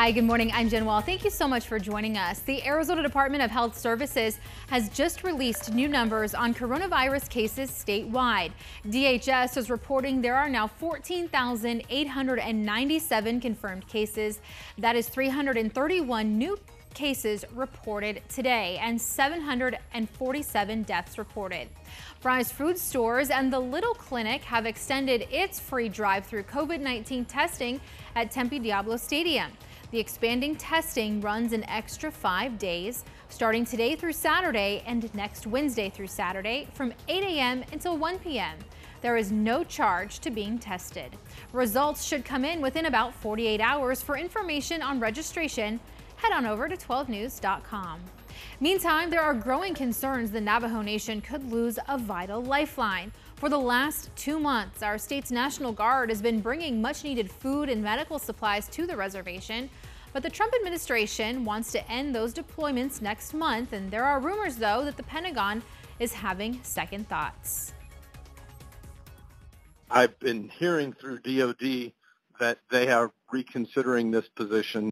Hi, good morning. I'm Jen Wall. Thank you so much for joining us. The Arizona Department of Health Services has just released new numbers on coronavirus cases statewide. DHS is reporting there are now 14,897 confirmed cases. That is 331 new cases reported today and 747 deaths reported. Fry's Food Stores and the Little Clinic have extended its free drive-through COVID-19 testing at Tempe Diablo Stadium. The expanding testing runs an extra 5 days, starting today through Saturday and next Wednesday through Saturday from 8 a.m. until 1 p.m. There is no charge to being tested. Results should come in within about 48 hours. For information on registration, head on over to 12news.com. Meantime, there are growing concerns the Navajo Nation could lose a vital lifeline. For the last 2 months, our state's National Guard has been bringing much-needed food and medical supplies to the reservation. But the Trump administration wants to end those deployments next month, and there are rumors, though, that the Pentagon is having second thoughts. I've been hearing through DOD that they are reconsidering this position.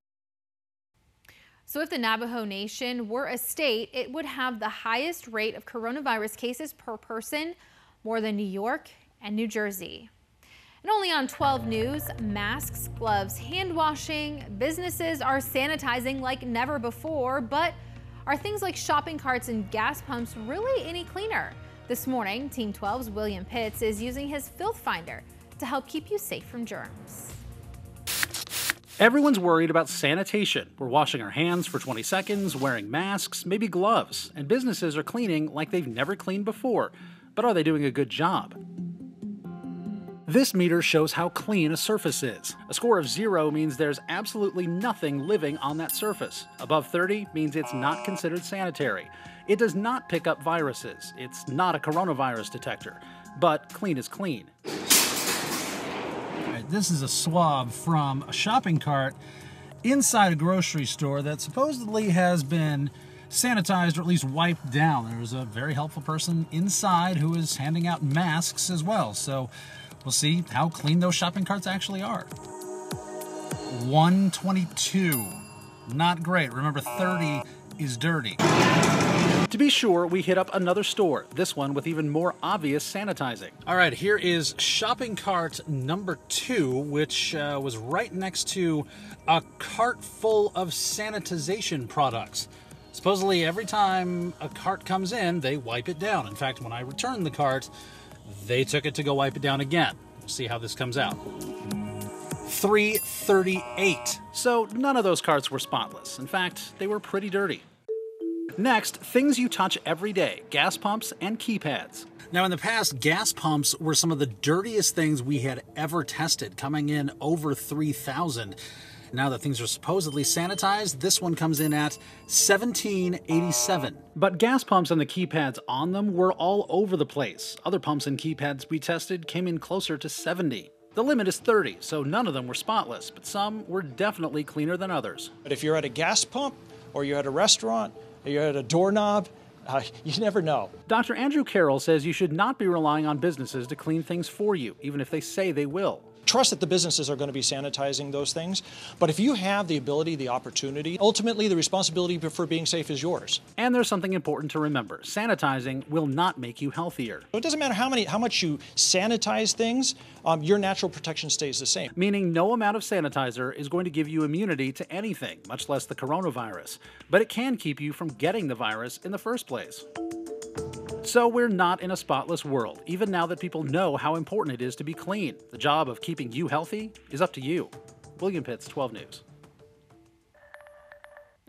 So if the Navajo Nation were a state, it would have the highest rate of coronavirus cases per person, more than New York and New Jersey. And only on 12 News, masks, gloves, hand washing, businesses are sanitizing like never before, but are things like shopping carts and gas pumps really any cleaner? This morning, Team 12's William Pitts is using his filth finder to help keep you safe from germs. Everyone's worried about sanitation. We're washing our hands for 20 seconds, wearing masks, maybe gloves, and businesses are cleaning like they've never cleaned before. But are they doing a good job? This meter shows how clean a surface is. A score of 0 means there's absolutely nothing living on that surface. Above 30 means it's not considered sanitary. It does not pick up viruses. It's not a coronavirus detector. But clean is clean. This is a swab from a shopping cart inside a grocery store that supposedly has been sanitized or at least wiped down. There's a very helpful person inside who is handing out masks as well. So we'll see how clean those shopping carts actually are. 122. Not great. Remember, 30 is dirty. To be sure, we hit up another store, this one with even more obvious sanitizing. All right, here is shopping cart number 2, which was right next to a cart full of sanitization products. Supposedly, every time a cart comes in, they wipe it down. In fact, when I returned the cart, they took it to go wipe it down again. We'll see how this comes out. 338. So none of those carts were spotless. In fact, they were pretty dirty. Next, things you touch every day, gas pumps and keypads. Now, in the past, gas pumps were some of the dirtiest things we had ever tested, coming in over 3,000. Now that things are supposedly sanitized, this one comes in at 1,787. But gas pumps and the keypads on them were all over the place. Other pumps and keypads we tested came in closer to 70. The limit is 30, so none of them were spotless, but some were definitely cleaner than others. But if you're at a gas pump, or you're at a restaurant, or you're at a doorknob, you never know. Dr. Andrew Carroll says you should not be relying on businesses to clean things for you, even if they say they will. Trust that the businesses are going to be sanitizing those things. But if you have the ability, the opportunity, ultimately the responsibility for being safe is yours. And there's something important to remember. Sanitizing will not make you healthier. So it doesn't matter how much you sanitize things, your natural protection stays the same. Meaning no amount of sanitizer is going to give you immunity to anything, much less the coronavirus. But it can keep you from getting the virus in the first place. So we're not in a spotless world, even now that people know how important it is to be clean. The job of keeping you healthy is up to you. William Pitts, 12 News.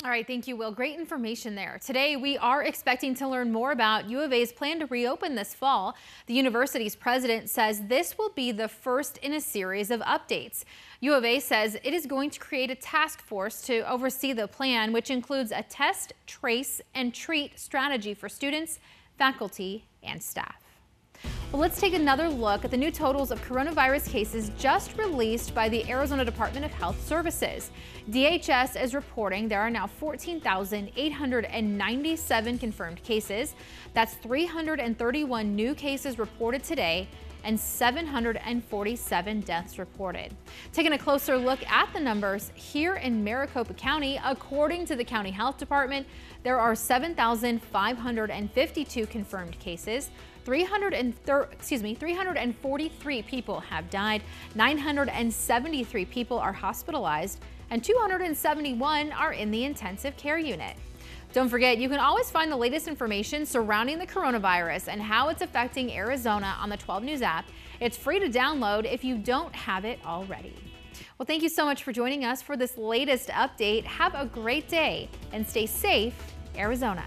All right, thank you, Will. Great information there. Today, we are expecting to learn more about U of A's plan to reopen this fall. The university's president says this will be the first in a series of updates. U of A says it is going to create a task force to oversee the plan, which includes a test, trace, and treat strategy for students, faculty, and staff. Well, let's take another look at the new totals of coronavirus cases just released by the Arizona Department of Health Services. DHS is reporting there are now 14,897 confirmed cases. That's 331 new cases reported today and 747 deaths reported. Taking a closer look at the numbers here in Maricopa County, according to the County Health Department, there are 7,552 confirmed cases. 343 people have died, 973 people are hospitalized, and 271 are in the intensive care unit. Don't forget, you can always find the latest information surrounding the coronavirus and how it's affecting Arizona on the 12 News app. It's free to download if you don't have it already. Well, thank you so much for joining us for this latest update. Have a great day and stay safe, Arizona.